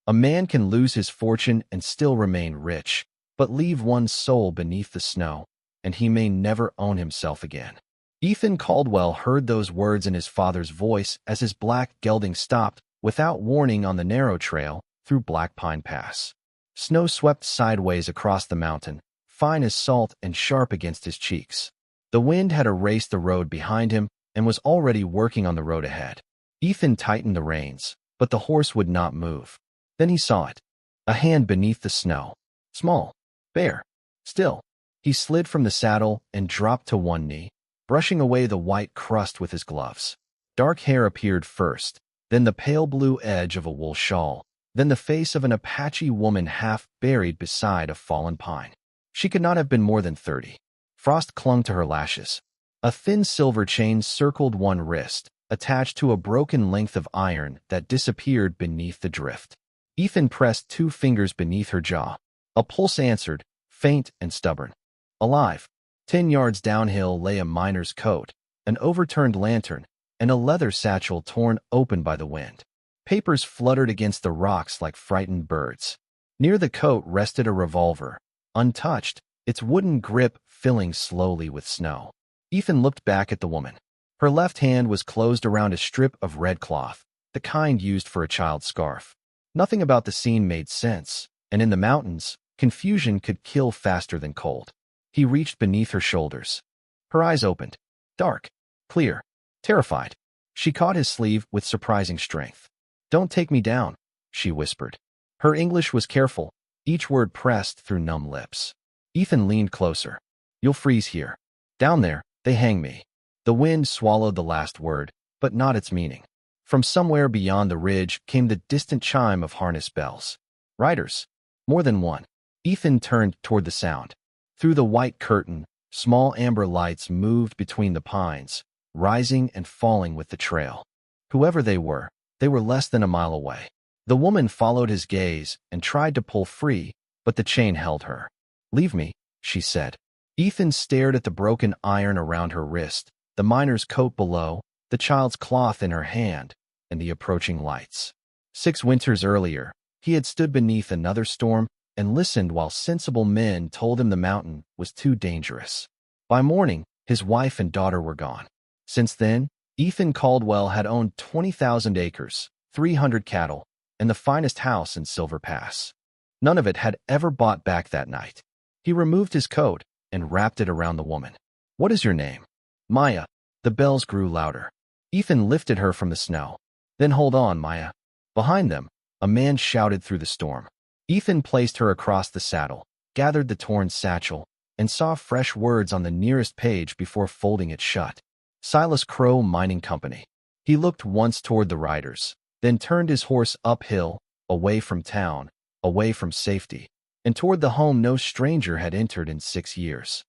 A man can lose his fortune and still remain rich, but leave one's soul beneath the snow, and he may never own himself again. Ethan Caldwell heard those words in his father's voice as his black gelding stopped, without warning, on the narrow trail through Blackpine Pass. Snow swept sideways across the mountain, fine as salt and sharp against his cheeks. The wind had erased the road behind him and was already working on the road ahead. Ethan tightened the reins, but the horse would not move. Then he saw it. A hand beneath the snow. Small. Bare. Still. He slid from the saddle and dropped to one knee, brushing away the white crust with his gloves. Dark hair appeared first, then the pale blue edge of a wool shawl, then the face of an Apache woman half buried beside a fallen pine. She could not have been more than 30. Frost clung to her lashes. A thin silver chain circled one wrist, attached to a broken length of iron that disappeared beneath the drift. Ethan pressed 2 fingers beneath her jaw. A pulse answered, faint and stubborn. Alive. 10 yards downhill lay a miner's coat, an overturned lantern, and a leather satchel torn open by the wind. Papers fluttered against the rocks like frightened birds. Near the coat rested a revolver, untouched, its wooden grip filling slowly with snow. Ethan looked back at the woman. Her left hand was closed around a strip of red cloth, the kind used for a child's scarf. Nothing about the scene made sense, and in the mountains, confusion could kill faster than cold. He reached beneath her shoulders. Her eyes opened. Dark. Clear. Terrified. She caught his sleeve with surprising strength. "Don't take me down," she whispered. Her English was careful, each word pressed through numb lips. Ethan leaned closer. "You'll freeze here. Down there, they hang me." The wind swallowed the last word, but not its meaning. From somewhere beyond the ridge came the distant chime of harness bells. Riders. More than one. Ethan turned toward the sound. Through the white curtain, small amber lights moved between the pines, rising and falling with the trail. Whoever they were less than a mile away. The woman followed his gaze and tried to pull free, but the chain held her. "Leave me," she said. Ethan stared at the broken iron around her wrist, the miner's coat below, the child's cloth in her hand, and the approaching lights. 6 winters earlier, he had stood beneath another storm and listened while sensible men told him the mountain was too dangerous. By morning, his wife and daughter were gone. Since then, Ethan Caldwell had owned 20,000 acres, 300 cattle, and the finest house in Silver Pass. None of it had ever bought back that night. He removed his coat and wrapped it around the woman. "What is your name?" "Maya." The bells grew louder. Ethan lifted her from the snow. "Then hold on, Maya." Behind them, a man shouted through the storm. Ethan placed her across the saddle, gathered the torn satchel, and saw fresh words on the nearest page before folding it shut. Silas Crow Mining Company. He looked once toward the riders, then turned his horse uphill, away from town, away from safety, and toward the home no stranger had entered in 6 years.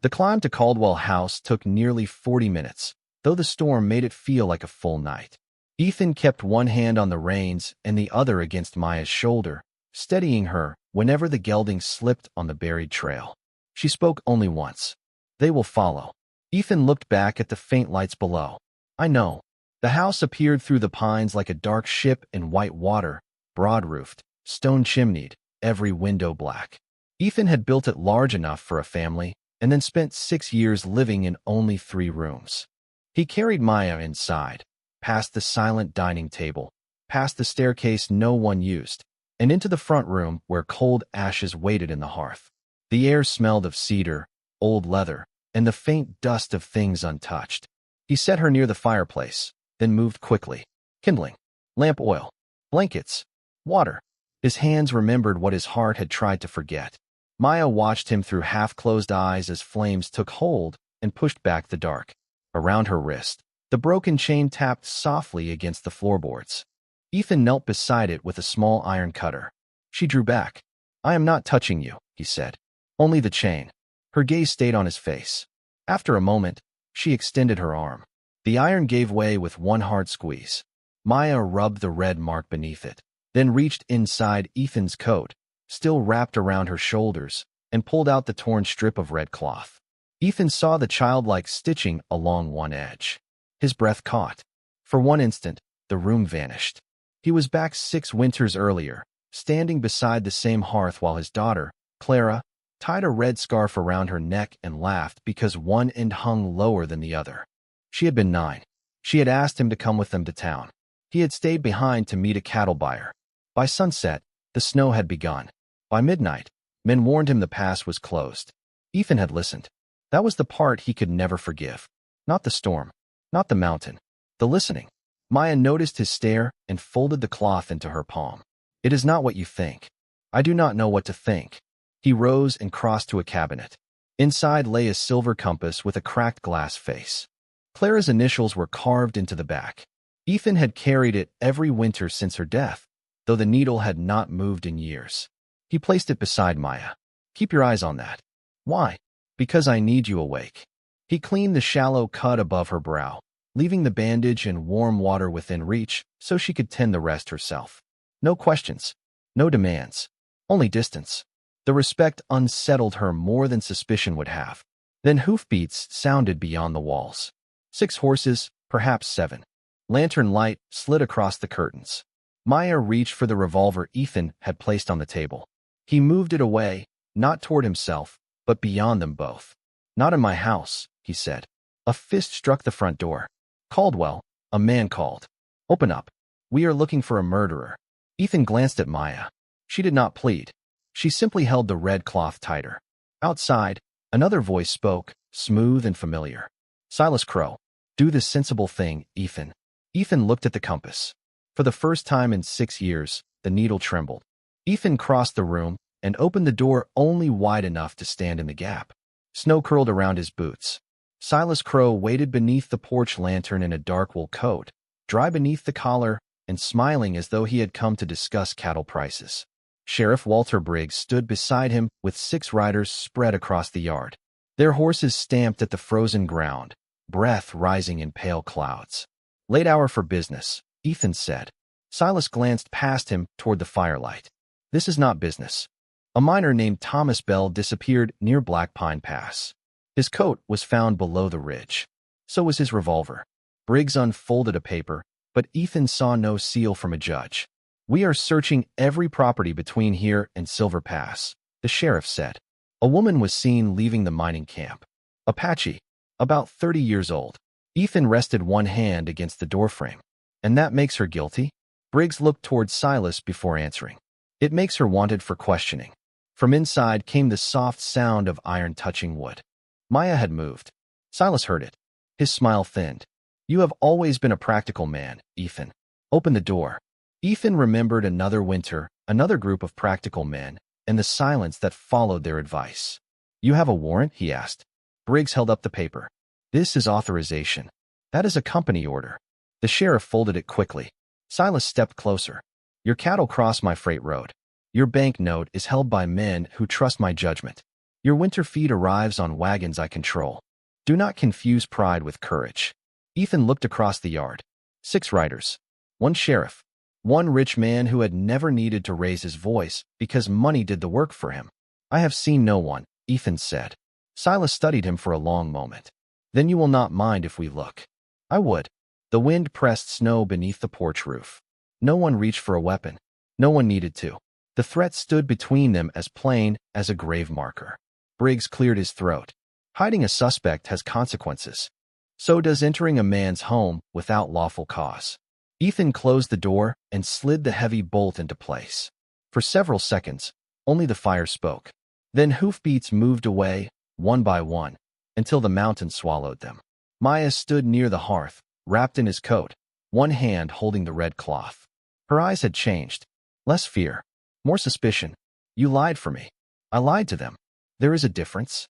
The climb to Caldwell House took nearly 40 minutes, though the storm made it feel like a full night. Ethan kept one hand on the reins and the other against Maya's shoulder, steadying her whenever the gelding slipped on the buried trail. She spoke only once. "They will follow." Ethan looked back at the faint lights below. "I know." The house appeared through the pines like a dark ship in white water, broad-roofed, stone-chimneyed, every window black. Ethan had built it large enough for a family, and then spent 6 years living in only 3 rooms. He carried Maya inside, past the silent dining table, past the staircase no one used, and into the front room where cold ashes waited in the hearth. The air smelled of cedar, old leather, and the faint dust of things untouched. He set her near the fireplace, then moved quickly. Kindling, lamp oil, blankets, water. His hands remembered what his heart had tried to forget. Maya watched him through half-closed eyes as flames took hold and pushed back the dark. Around her wrist, the broken chain tapped softly against the floorboards. Ethan knelt beside it with a small iron cutter. She drew back. "I am not touching you," he said. "Only the chain." Her gaze stayed on his face. After a moment, she extended her arm. The iron gave way with one hard squeeze. Maya rubbed the red mark beneath it, then reached inside Ethan's coat, still wrapped around her shoulders, and pulled out the torn strip of red cloth. Ethan saw the childlike stitching along one edge. His breath caught. For one instant, the room vanished. He was back 6 winters earlier, standing beside the same hearth while his daughter, Clara, tied a red scarf around her neck and laughed because one end hung lower than the other. She had been 9. She had asked him to come with them to town. He had stayed behind to meet a cattle buyer. By sunset, the snow had begun. By midnight, men warned him the pass was closed. Ethan had listened. That was the part he could never forgive. Not the storm, not the mountain, the listening. Maya noticed his stare and folded the cloth into her palm. It is not what you think. I do not know what to think. He rose and crossed to a cabinet. Inside lay a silver compass with a cracked glass face. Clara's initials were carved into the back. Ethan had carried it every winter since her death, though the needle had not moved in years. He placed it beside Maya. Keep your eyes on that. Why? Because I need you awake. He cleaned the shallow cut above her brow, leaving the bandage and warm water within reach so she could tend the rest herself. No questions, no demands, only distance. The respect unsettled her more than suspicion would have. Then hoofbeats sounded beyond the walls. 6 horses, perhaps 7. Lantern light slid across the curtains. Maya reached for the revolver Ethan had placed on the table. He moved it away, not toward himself, but beyond them both. Not in my house, he said. A fist struck the front door. Caldwell, a man called. Open up. We are looking for a murderer. Ethan glanced at Maya. She did not plead. She simply held the red cloth tighter. Outside, another voice spoke, smooth and familiar. Silas Crow. Do the sensible thing, Ethan. Ethan looked at the compass. For the first time in 6 years, the needle trembled. Ethan crossed the room and opened the door only wide enough to stand in the gap. Snow curled around his boots. Silas Crow waited beneath the porch lantern in a dark wool coat, dry beneath the collar and smiling as though he had come to discuss cattle prices. Sheriff Walter Briggs stood beside him with 6 riders spread across the yard. Their horses stamped at the frozen ground, breath rising in pale clouds. Late hour for business, Ethan said. Silas glanced past him toward the firelight. This is not business. A miner named Thomas Bell disappeared near Blackpine Pass. His coat was found below the ridge. So was his revolver. Briggs unfolded a paper, but Ethan saw no seal from a judge. We are searching every property between here and Silver Pass, the sheriff said. A woman was seen leaving the mining camp. Apache, about 30 years old. Ethan rested one hand against the doorframe. And that makes her guilty? Briggs looked toward Silas before answering. It makes her wanted for questioning. From inside came the soft sound of iron touching wood. Maya had moved. Silas heard it. His smile thinned. You have always been a practical man, Ethan. Open the door. Ethan remembered another winter, another group of practical men, and the silence that followed their advice. You have a warrant? He asked. Briggs held up the paper. This is authorization. That is a company order. The sheriff folded it quickly. Silas stepped closer. Your cattle cross my freight road. Your banknote is held by men who trust my judgment. Your winter feed arrives on wagons I control. Do not confuse pride with courage. Ethan looked across the yard. 6 riders. 1 sheriff. 1 rich man who had never needed to raise his voice because money did the work for him. I have seen no one, Ethan said. Silas studied him for a long moment. Then you will not mind if we look. I would. The wind pressed snow beneath the porch roof. No one reached for a weapon. No one needed to. The threat stood between them as plain as a grave marker. Briggs cleared his throat. Hiding a suspect has consequences. So does entering a man's home without lawful cause. Ethan closed the door and slid the heavy bolt into place. For several seconds, only the fire spoke. Then hoofbeats moved away, one by one, until the mountain swallowed them. Maya stood near the hearth, wrapped in his coat, one hand holding the red cloth. Her eyes had changed. Less fear, more suspicion. You lied for me. I lied to them. There is a difference.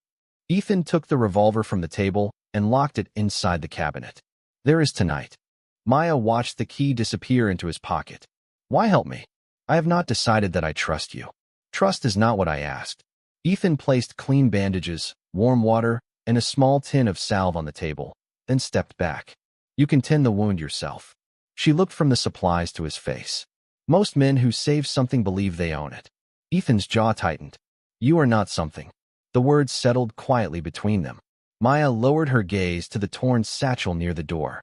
Ethan took the revolver from the table and locked it inside the cabinet. There is tonight. Maya watched the key disappear into his pocket. Why help me? I have not decided that I trust you. Trust is not what I asked. Ethan placed clean bandages, warm water, and a small tin of salve on the table, then stepped back. You can tend the wound yourself. She looked from the supplies to his face. Most men who save something believe they own it. Ethan's jaw tightened. You are not something. The words settled quietly between them. Maya lowered her gaze to the torn satchel near the door.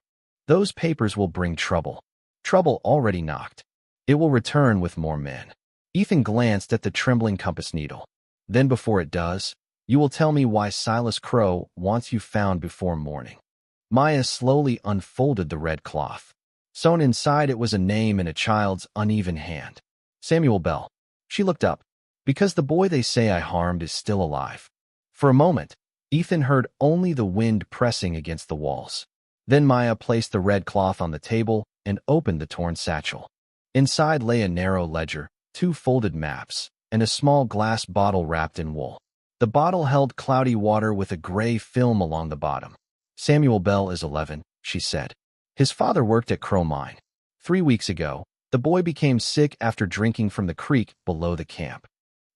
Those papers will bring trouble. Trouble already knocked. It will return with more men. Ethan glanced at the trembling compass needle. Then before it does, you will tell me why Silas Crow wants you found before morning. Maya slowly unfolded the red cloth. Sewn inside it was a name in a child's uneven hand. Samuel Bell. She looked up. Because the boy they say I harmed is still alive. For a moment, Ethan heard only the wind pressing against the walls. Then Maya placed the red cloth on the table and opened the torn satchel. Inside lay a narrow ledger, 2 folded maps, and a small glass bottle wrapped in wool. The bottle held cloudy water with a gray film along the bottom. Samuel Bell is 11, she said. His father worked at Crow Mine. 3 weeks ago, the boy became sick after drinking from the creek below the camp.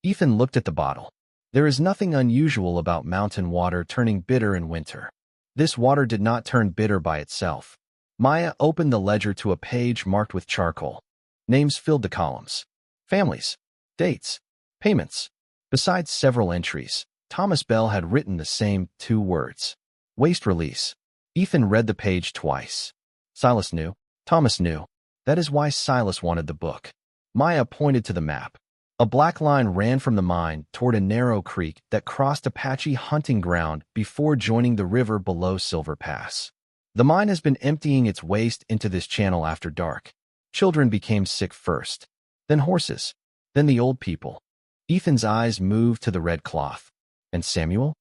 Ethan looked at the bottle. There is nothing unusual about mountain water turning bitter in winter. This water did not turn bitter by itself. Maya opened the ledger to a page marked with charcoal. Names filled the columns. Families. Dates. Payments. Besides several entries, Thomas Bell had written the same 2 words. Waste release. Ethan read the page twice. Silas knew. Thomas knew. That is why Silas wanted the book. Maya pointed to the map. A black line ran from the mine toward a narrow creek that crossed Apache hunting ground before joining the river below Silver Pass. The mine has been emptying its waste into this channel after dark. Children became sick first, then horses, then the old people. Ethan's eyes moved to the red cloth. And Samuel?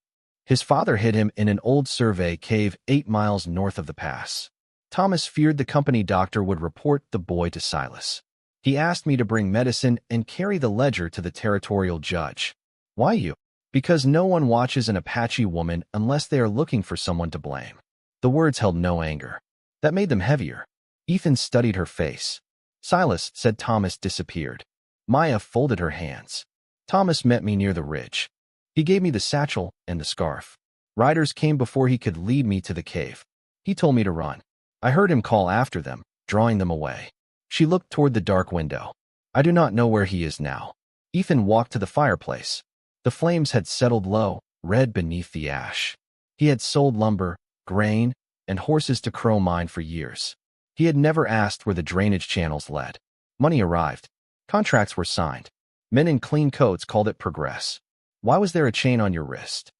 His father hid him in an old survey cave 8 miles north of the pass. Thomas feared the company doctor would report the boy to Silas. He asked me to bring medicine and carry the ledger to the territorial judge. Why you? Because no one watches an Apache woman unless they are looking for someone to blame. The words held no anger. That made them heavier. Ethan studied her face. Silas, said Thomas, disappeared. Maya folded her hands. Thomas met me near the ridge. He gave me the satchel and the scarf. Riders came before he could lead me to the cave. He told me to run. I heard him call after them, drawing them away. She looked toward the dark window. I do not know where he is now. Ethan walked to the fireplace. The flames had settled low, red beneath the ash. He had sold lumber, grain, and horses to Crow Mine for years. He had never asked where the drainage channels led. Money arrived. Contracts were signed. Men in clean coats called it progress. Why was there a chain on your wrist?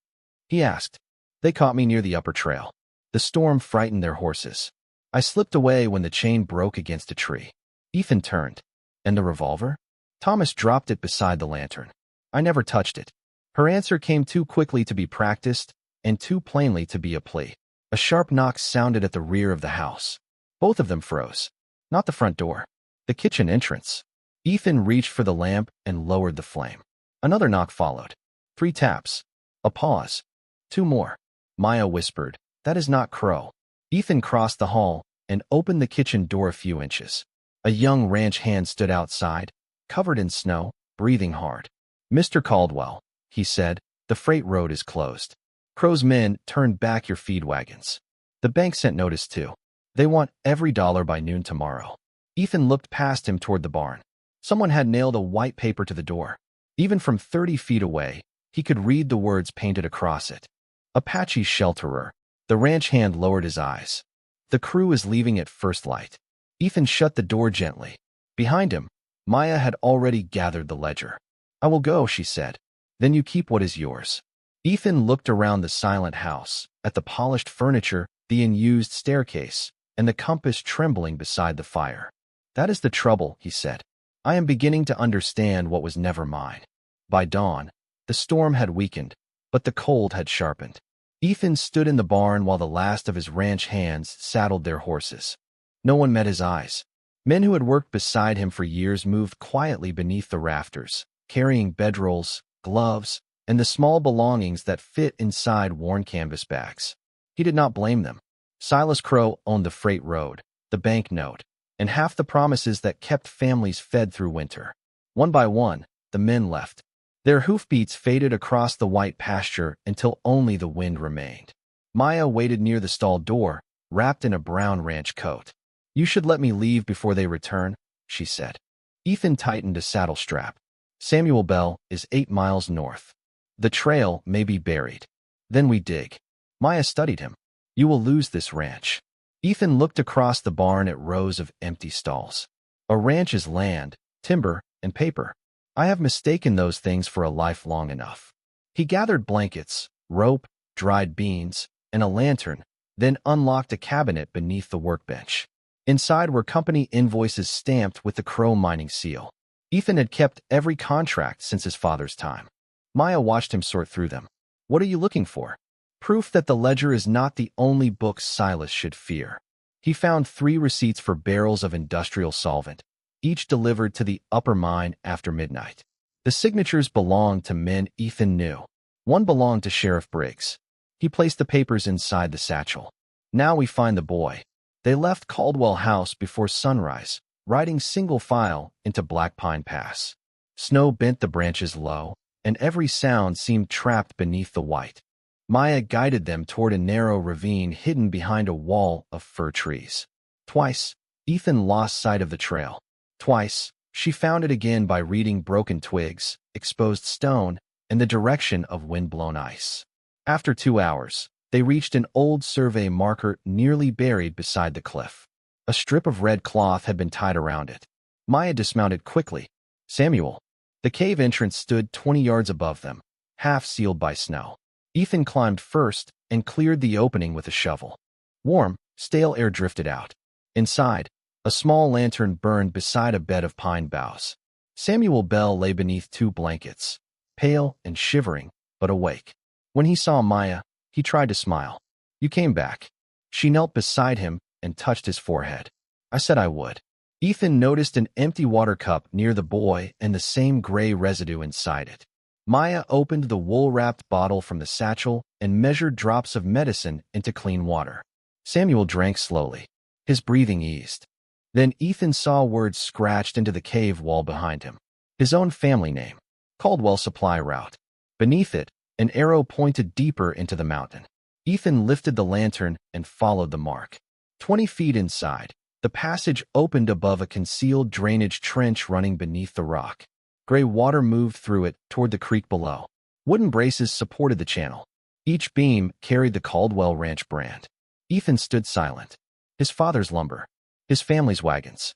He asked. They caught me near the upper trail. The storm frightened their horses. I slipped away when the chain broke against a tree. Ethan turned. And the revolver? Thomas dropped it beside the lantern. I never touched it. Her answer came too quickly to be practiced, and too plainly to be a plea. A sharp knock sounded at the rear of the house. Both of them froze. Not the front door. The kitchen entrance. Ethan reached for the lamp and lowered the flame. Another knock followed. 3 taps. A pause. 2 more. Maya whispered, "That is not Crow." Ethan crossed the hall and opened the kitchen door a few inches. A young ranch hand stood outside, covered in snow, breathing hard. "Mr. Caldwell," he said, "the freight road is closed. Crow's men turned back your feed wagons. The bank sent notice too. They want every dollar by noon tomorrow." Ethan looked past him toward the barn. Someone had nailed a white paper to the door. Even from 30 feet away, he could read the words painted across it. Apache shelterer. The ranch hand lowered his eyes. The crew is leaving at first light. Ethan shut the door gently. Behind him, Maya had already gathered the ledger. "I will go," she said. "Then you keep what is yours." Ethan looked around the silent house, at the polished furniture, the unused staircase, and the compass trembling beside the fire. "That is the trouble," he said. "I am beginning to understand what was never mine." By dawn, the storm had weakened, but the cold had sharpened. Ethan stood in the barn while the last of his ranch hands saddled their horses. No one met his eyes. Men who had worked beside him for years moved quietly beneath the rafters, carrying bedrolls, gloves, and the small belongings that fit inside worn canvas bags. He did not blame them. Silas Crow owned the freight road, the bank note, and half the promises that kept families fed through winter. One by one, the men left. Their hoofbeats faded across the white pasture until only the wind remained. Maya waited near the stall door, wrapped in a brown ranch coat. "You should let me leave before they return," she said. Ethan tightened a saddle strap. "Samuel Bell is 8 miles north. The trail may be buried. Then we dig." Maya studied him. "You will lose this ranch." Ethan looked across the barn at rows of empty stalls. A ranch is land, timber, and paper. I have mistaken those things for a life long enough. He gathered blankets, rope, dried beans, and a lantern, then unlocked a cabinet beneath the workbench. Inside were company invoices stamped with the Crow mining seal. Ethan had kept every contract since his father's time. Maya watched him sort through them. What are you looking for? Proof that the ledger is not the only book Silas should fear. He found 3 receipts for barrels of industrial solvent, each delivered to the upper mine after midnight. The signatures belonged to men Ethan knew. One belonged to Sheriff Briggs. He placed the papers inside the satchel. Now we find the boy. They left Caldwell House before sunrise, riding single file into Blackpine Pass. Snow bent the branches low, and every sound seemed trapped beneath the white. Maya guided them toward a narrow ravine hidden behind a wall of fir trees. Twice, Ethan lost sight of the trail. Twice, she found it again by reading broken twigs, exposed stone, and the direction of wind-blown ice. After 2 hours, they reached an old survey marker nearly buried beside the cliff. A strip of red cloth had been tied around it. Maya dismounted quickly. Samuel. The cave entrance stood 20 yards above them, half sealed by snow. Ethan climbed first and cleared the opening with a shovel. Warm, stale air drifted out. Inside, a small lantern burned beside a bed of pine boughs. Samuel Bell lay beneath 2 blankets, pale and shivering, but awake. When he saw Maya, he tried to smile. You came back. She knelt beside him and touched his forehead. I said I would. Ethan noticed an empty water cup near the boy and the same gray residue inside it. Maya opened the wool-wrapped bottle from the satchel and measured drops of medicine into clean water. Samuel drank slowly. His breathing eased. Then Ethan saw words scratched into the cave wall behind him. His own family name, Caldwell Supply Route. Beneath it, an arrow pointed deeper into the mountain. Ethan lifted the lantern and followed the mark. 20 feet inside, the passage opened above a concealed drainage trench running beneath the rock. Gray water moved through it toward the creek below. Wooden braces supported the channel. Each beam carried the Caldwell Ranch brand. Ethan stood silent. His father's lumber. His family's wagons.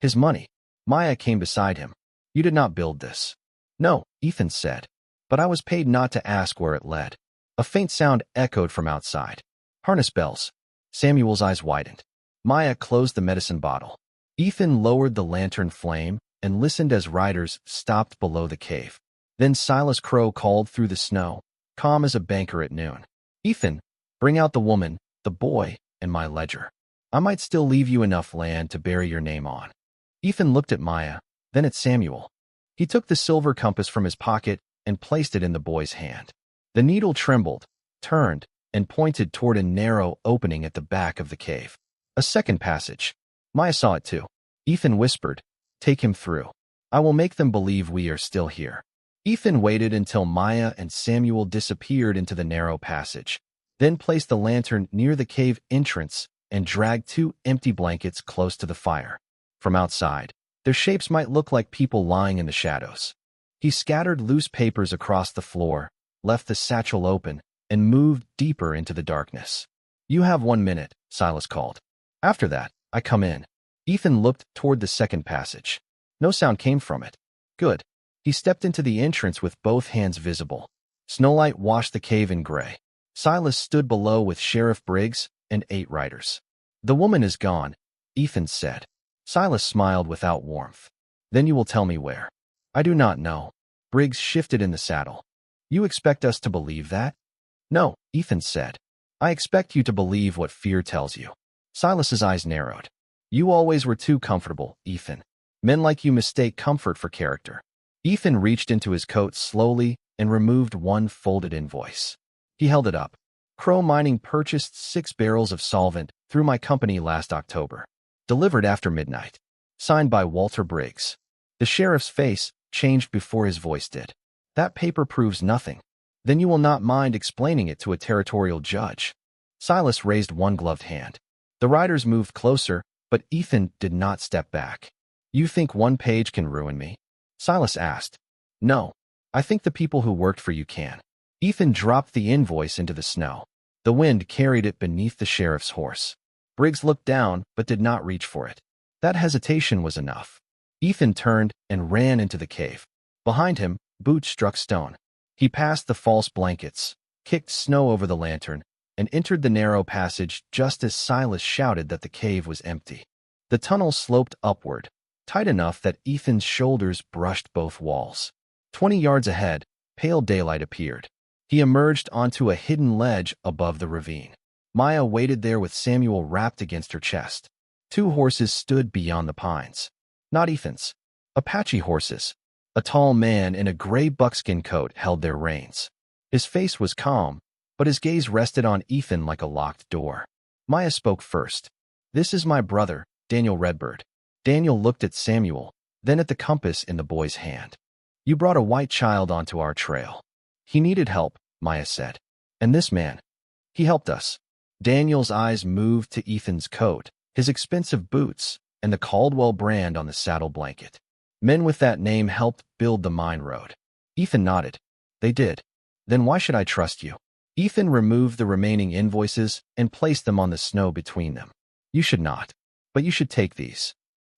His money. Maya came beside him. You did not build this. No, Ethan said. But I was paid not to ask where it led. A faint sound echoed from outside. Harness bells. Samuel's eyes widened. Maya closed the medicine bottle. Ethan lowered the lantern flame and listened as riders stopped below the cave. Then Silas Crow called through the snow, calm as a banker at noon. Ethan, bring out the woman, the boy, and my ledger. I might still leave you enough land to bury your name on. Ethan looked at Maya, then at Samuel. He took the silver compass from his pocket and placed it in the boy's hand. The needle trembled, turned, and pointed toward a narrow opening at the back of the cave. A second passage. Maya saw it too. Ethan whispered, take him through. I will make them believe we are still here. Ethan waited until Maya and Samuel disappeared into the narrow passage, then placed the lantern near the cave entrance and dragged 2 empty blankets close to the fire. From outside, their shapes might look like people lying in the shadows. He scattered loose papers across the floor, left the satchel open, and moved deeper into the darkness. You have 1 minute, Silas called. After that, I come in. Ethan looked toward the second passage. No sound came from it. Good. He stepped into the entrance with both hands visible. Snowlight washed the cave in gray. Silas stood below with Sheriff Briggs and 8 riders. The woman is gone, Ethan said. Silas smiled without warmth. Then you will tell me where. I do not know. Briggs shifted in the saddle. You expect us to believe that? No, Ethan said. I expect you to believe what fear tells you. Silas's eyes narrowed. You always were too comfortable, Ethan. Men like you mistake comfort for character. Ethan reached into his coat slowly and removed 1 folded invoice. He held it up. Crow Mining purchased 6 barrels of solvent through my company last October. Delivered after midnight. Signed by Walter Briggs. The sheriff's face changed before his voice did. That paper proves nothing. Then you will not mind explaining it to a territorial judge. Silas raised 1 gloved hand. The riders moved closer, but Ethan did not step back. You think 1 page can ruin me? Silas asked. No. I think the people who worked for you can. Ethan dropped the invoice into the snow. The wind carried it beneath the sheriff's horse. Briggs looked down, but did not reach for it. That hesitation was enough. Ethan turned and ran into the cave. Behind him, boots struck stone. He passed the false blankets, kicked snow over the lantern, and entered the narrow passage just as Silas shouted that the cave was empty. The tunnel sloped upward, tight enough that Ethan's shoulders brushed both walls. 20 yards ahead, pale daylight appeared. He emerged onto a hidden ledge above the ravine. Maya waited there with Samuel wrapped against her chest. 2 horses stood beyond the pines. Not Ethan's. Apache horses. A tall man in a gray buckskin coat held their reins. His face was calm, but his gaze rested on Ethan like a locked door. Maya spoke first. "This is my brother, Daniel Redbird." Daniel looked at Samuel, then at the compass in the boy's hand. "You brought a white child onto our trail. He needed help," Maya said. "And this man, he helped us." Daniel's eyes moved to Ethan's coat, his expensive boots, and the Caldwell brand on the saddle blanket. Men with that name helped build the mine road. Ethan nodded. "They did. Then why should I trust you?" Ethan removed the remaining invoices and placed them on the snow between them. "You should not. But you should take these."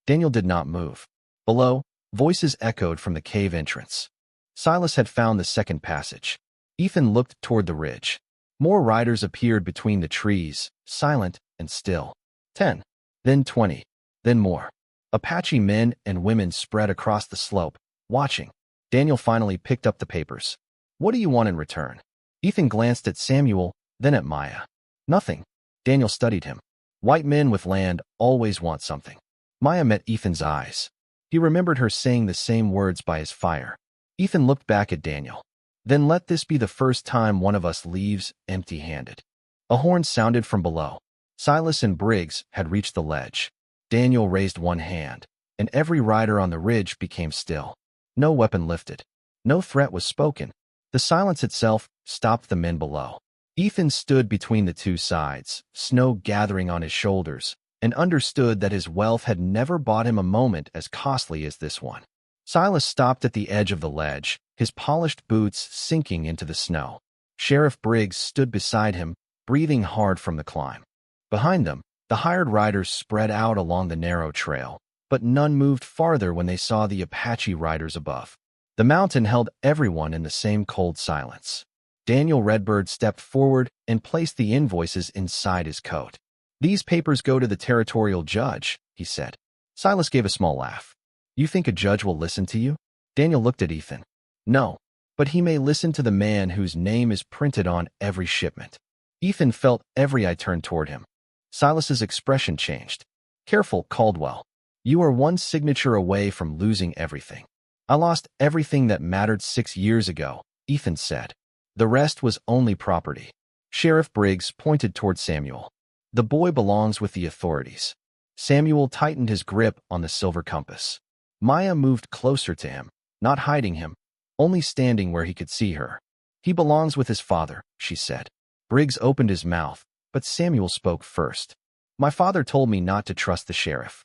Daniel did not move. Below, voices echoed from the cave entrance. Silas had found the second passage. Ethan looked toward the ridge. More riders appeared between the trees, silent and still. 10, then 20, then more. Apache men and women spread across the slope, watching. Daniel finally picked up the papers. "What do you want in return?" Ethan glanced at Samuel, then at Maya. "Nothing." Daniel studied him. "White men with land always want something." Maya met Ethan's eyes. He remembered her saying the same words by his fire. Ethan looked back at Daniel. "Then let this be the first time one of us leaves empty-handed." A horn sounded from below. Silas and Briggs had reached the ledge. Daniel raised one hand, and every rider on the ridge became still. No weapon lifted. No threat was spoken. The silence itself stopped the men below. Ethan stood between the two sides, snow gathering on his shoulders, and understood that his wealth had never bought him a moment as costly as this one. Silas stopped at the edge of the ledge, his polished boots sinking into the snow. Sheriff Briggs stood beside him, breathing hard from the climb. Behind them, the hired riders spread out along the narrow trail, but none moved farther when they saw the Apache riders above. The mountain held everyone in the same cold silence. Daniel Redbird stepped forward and placed the invoices inside his coat. "These papers go to the territorial judge," he said. Silas gave a small laugh. "You think a judge will listen to you?" Daniel looked at Ethan. "No, but he may listen to the man whose name is printed on every shipment." Ethan felt every eye turn toward him. Silas's expression changed. "Careful, Caldwell. You are one signature away from losing everything." "I lost everything that mattered 6 years ago," Ethan said. "The rest was only property." Sheriff Briggs pointed toward Samuel. "The boy belongs with the authorities." Samuel tightened his grip on the silver compass. Maya moved closer to him, not hiding him, only standing where he could see her. "He belongs with his father," she said. Briggs opened his mouth, but Samuel spoke first. "My father told me not to trust the sheriff."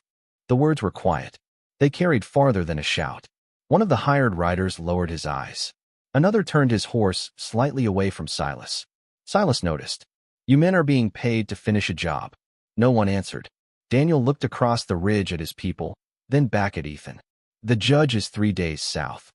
The words were quiet. They carried farther than a shout. One of the hired riders lowered his eyes. Another turned his horse slightly away from Silas. Silas noticed. "You men are being paid to finish a job." No one answered. Daniel looked across the ridge at his people, then back at Ethan. "The judge is 3 days south."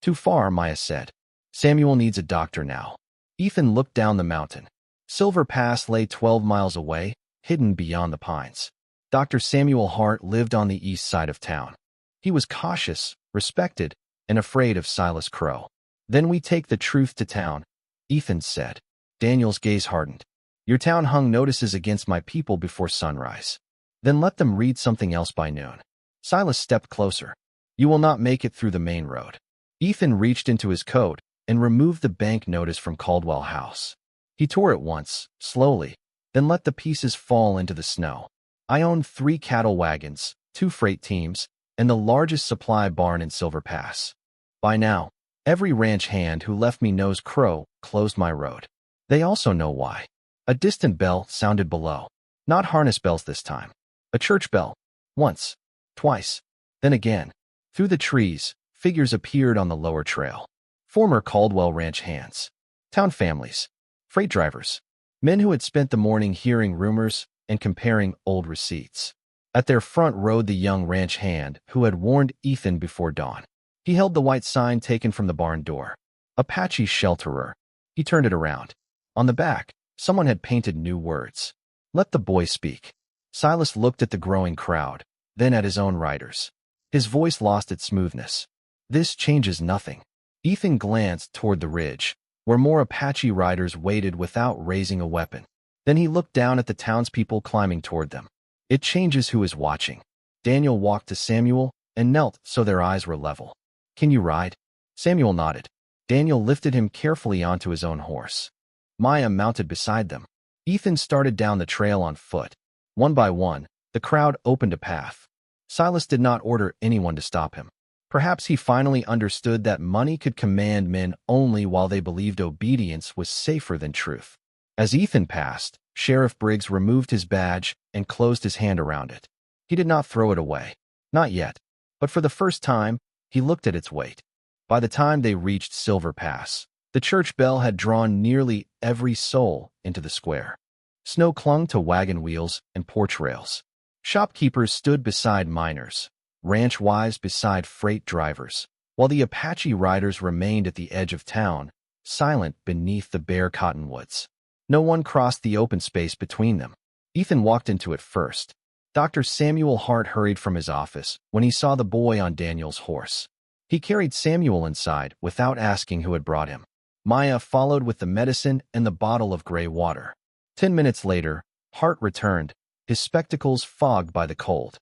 "Too far," Maya said. "Samuel needs a doctor now." Ethan looked down the mountain. Silver Pass lay 12 miles away, hidden beyond the pines. Dr. Samuel Hart lived on the east side of town. He was cautious, respected, and afraid of Silas Crow. "Then we take the truth to town," Ethan said. Daniel's gaze hardened. "Your town hung notices against my people before sunrise. Then let them read something else by noon." Silas stepped closer. "You will not make it through the main road." Ethan reached into his coat and removed the bank notice from Caldwell House. He tore it once, slowly, then let the pieces fall into the snow. "I own 3 cattle wagons, 2 freight teams, and the largest supply barn in Silver Pass. By now, every ranch hand who left me knows Crow closed my road. They also know why." A distant bell sounded below. Not harness bells this time. A church bell. Once. Twice. Then again. Through the trees, figures appeared on the lower trail. Former Caldwell ranch hands. Town families. Freight drivers. Men who had spent the morning hearing rumors and comparing old receipts. At their front rode the young ranch hand who had warned Ethan before dawn. He held the white sign taken from the barn door. Apache shelterer. He turned it around. On the back, someone had painted new words. Let the boy speak. Silas looked at the growing crowd, then at his own riders. His voice lost its smoothness. This changes nothing. Ethan glanced toward the ridge, where more Apache riders waited without raising a weapon. Then he looked down at the townspeople climbing toward them. It changes who is watching. Daniel walked to Samuel and knelt so their eyes were level. Can you ride? Samuel nodded. Daniel lifted him carefully onto his own horse. Maya mounted beside them. Ethan started down the trail on foot. One by one, the crowd opened a path. Silas did not order anyone to stop him. Perhaps he finally understood that money could command men only while they believed obedience was safer than truth. As Ethan passed, Sheriff Briggs removed his badge and closed his hand around it. He did not throw it away. Not yet. But for the first time, he looked at its weight. By the time they reached Silver Pass, the church bell had drawn nearly every soul into the square. Snow clung to wagon wheels and porch rails. Shopkeepers stood beside miners, ranch wives beside freight drivers, while the Apache riders remained at the edge of town, silent beneath the bare cottonwoods. No one crossed the open space between them. Ethan walked into it first. Dr. Samuel Hart hurried from his office when he saw the boy on Daniel's horse. He carried Samuel inside without asking who had brought him. Maya followed with the medicine and the bottle of gray water. 10 minutes later, Hart returned, his spectacles fogged by the cold.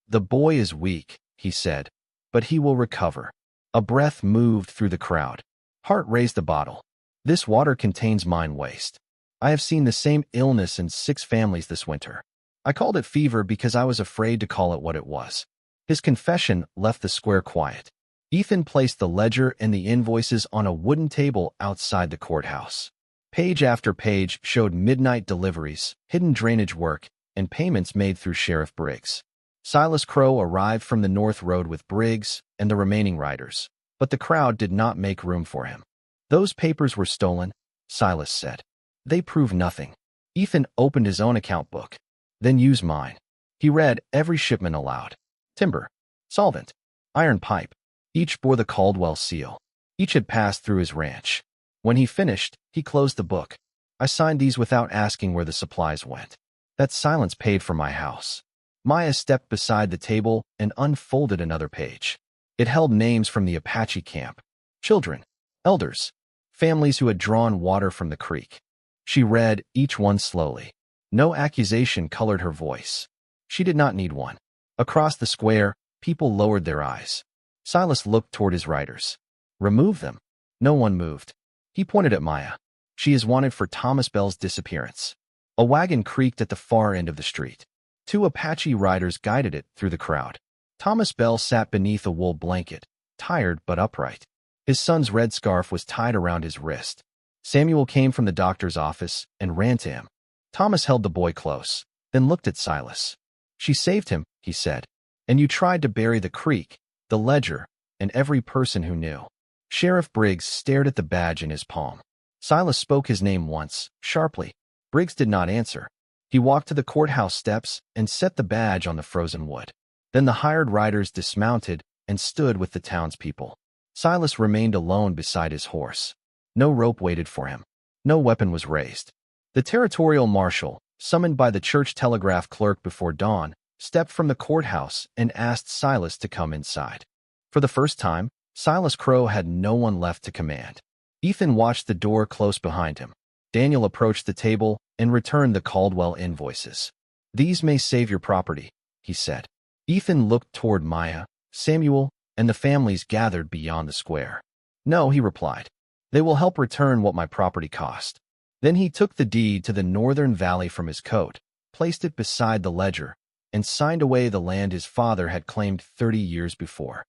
The boy is weak, he said, but he will recover. A breath moved through the crowd. Hart raised the bottle. This water contains mine waste. I have seen the same illness in 6 families this winter. I called it fever because I was afraid to call it what it was. His confession left the square quiet. Ethan placed the ledger and the invoices on a wooden table outside the courthouse. Page after page showed midnight deliveries, hidden drainage work, and payments made through Sheriff Briggs. Silas Crow arrived from the North Road with Briggs and the remaining riders, but the crowd did not make room for him. Those papers were stolen, Silas said. They prove nothing. Ethan opened his own account book. Then use mine. He read every shipment aloud. Timber, solvent, iron pipe. Each bore the Caldwell seal. Each had passed through his ranch. When he finished, he closed the book. I signed these without asking where the supplies went. That silence paid for my house. Maya stepped beside the table and unfolded another page. It held names from the Apache camp. Children, elders, families who had drawn water from the creek. She read each one slowly. No accusation colored her voice. She did not need one. Across the square, people lowered their eyes. Silas looked toward his riders. Remove them. No one moved. He pointed at Maya. She is wanted for Thomas Bell's disappearance. A wagon creaked at the far end of the street. 2 Apache riders guided it through the crowd. Thomas Bell sat beneath a wool blanket, tired but upright. His son's red scarf was tied around his wrist. Samuel came from the doctor's office and ran to him. Thomas held the boy close, then looked at Silas. She saved him, he said. And you tried to bury the creek, the ledger, and every person who knew. Sheriff Briggs stared at the badge in his palm. Silas spoke his name once, sharply. Briggs did not answer. He walked to the courthouse steps and set the badge on the frozen wood. Then the hired riders dismounted and stood with the townspeople. Silas remained alone beside his horse. No rope waited for him. No weapon was raised. The territorial marshal, summoned by the church telegraph clerk before dawn, stepped from the courthouse and asked Silas to come inside. For the first time, Silas Crow had no one left to command. Ethan watched the door close behind him. Daniel approached the table and returned the Caldwell invoices. These may save your property, he said. Ethan looked toward Maya, Samuel, and the families gathered beyond the square. No, he replied. They will help return what my property cost. Then he took the deed to the northern valley from his coat, placed it beside the ledger, and signed away the land his father had claimed 30 years before.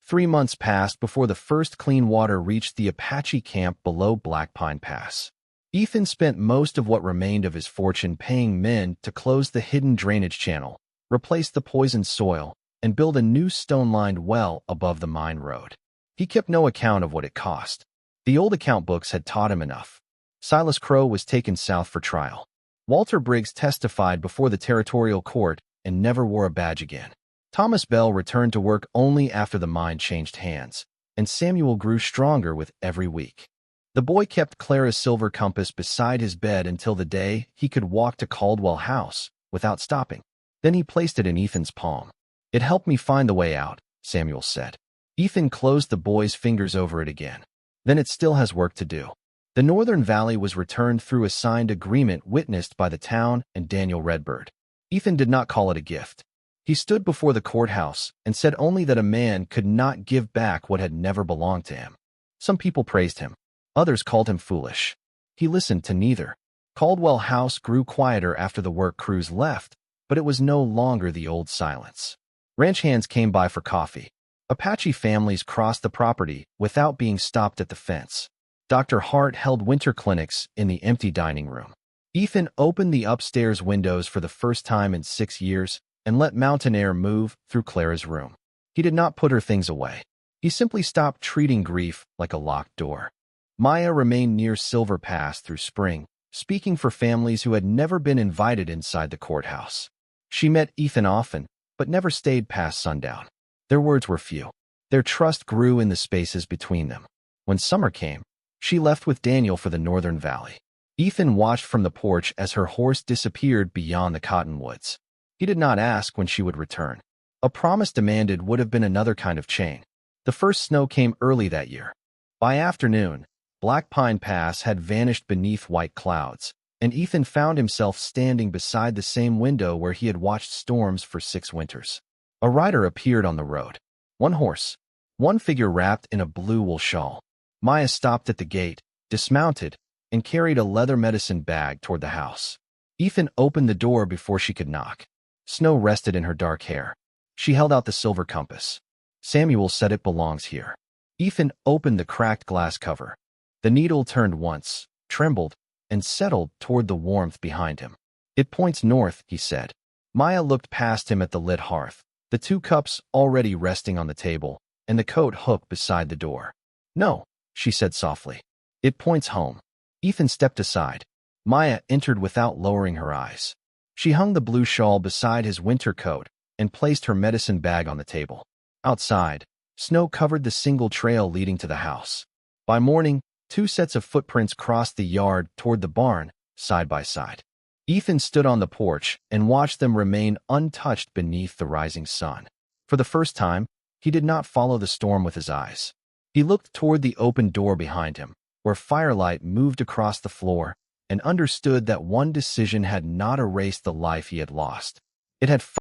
3 months passed before the first clean water reached the Apache camp below Blackpine Pass. Ethan spent most of what remained of his fortune paying men to close the hidden drainage channel, replace the poisoned soil, and build a new stone-lined well above the mine road. He kept no account of what it cost. The old account books had taught him enough. Silas Crow was taken south for trial. Walter Briggs testified before the territorial court and never wore a badge again. Thomas Bell returned to work only after the mine changed hands, and Samuel grew stronger with every week. The boy kept Clara's silver compass beside his bed until the day he could walk to Caldwell House without stopping. Then he placed it in Ethan's palm. "It helped me find the way out," Samuel said. Ethan closed the boy's fingers over it again. "Then it still has work to do." The Northern Valley was returned through a signed agreement witnessed by the town and Daniel Redbird. Ethan did not call it a gift. He stood before the courthouse and said only that a man could not give back what had never belonged to him. Some people praised him. Others called him foolish. He listened to neither. Caldwell House grew quieter after the work crews left, but it was no longer the old silence. Ranch hands came by for coffee. Apache families crossed the property without being stopped at the fence. Dr. Hart held winter clinics in the empty dining room. Ethan opened the upstairs windows for the first time in 6 years and let mountain air move through Clara's room. He did not put her things away. He simply stopped treating grief like a locked door. Maya remained near Silver Pass through spring, speaking for families who had never been invited inside the courthouse. She met Ethan often, but never stayed past sundown. Their words were few. Their trust grew in the spaces between them. When summer came, she left with Daniel for the Northern Valley. Ethan watched from the porch as her horse disappeared beyond the cottonwoods. He did not ask when she would return. A promise demanded would have been another kind of chain. The first snow came early that year. By afternoon, Blackpine Pass had vanished beneath white clouds, and Ethan found himself standing beside the same window where he had watched storms for 6 winters. A rider appeared on the road. One horse, one figure wrapped in a blue wool shawl. Maya stopped at the gate, dismounted, and carried a leather medicine bag toward the house. Ethan opened the door before she could knock. Snow rested in her dark hair. She held out the silver compass. "Samuel said it belongs here." Ethan opened the cracked glass cover. The needle turned once, trembled, and settled toward the warmth behind him. "It points north," he said. Maya looked past him at the lit hearth, the 2 cups already resting on the table, and the coat hooked beside the door. "No," she said softly. "It points home." Ethan stepped aside. Maya entered without lowering her eyes. She hung the blue shawl beside his winter coat and placed her medicine bag on the table. Outside, snow covered the single trail leading to the house. By morning, 2 sets of footprints crossed the yard toward the barn, side by side. Ethan stood on the porch and watched them remain untouched beneath the rising sun. For the first time, he did not follow the storm with his eyes. He looked toward the open door behind him, where firelight moved across the floor, and understood that one decision had not erased the life he had lost. It had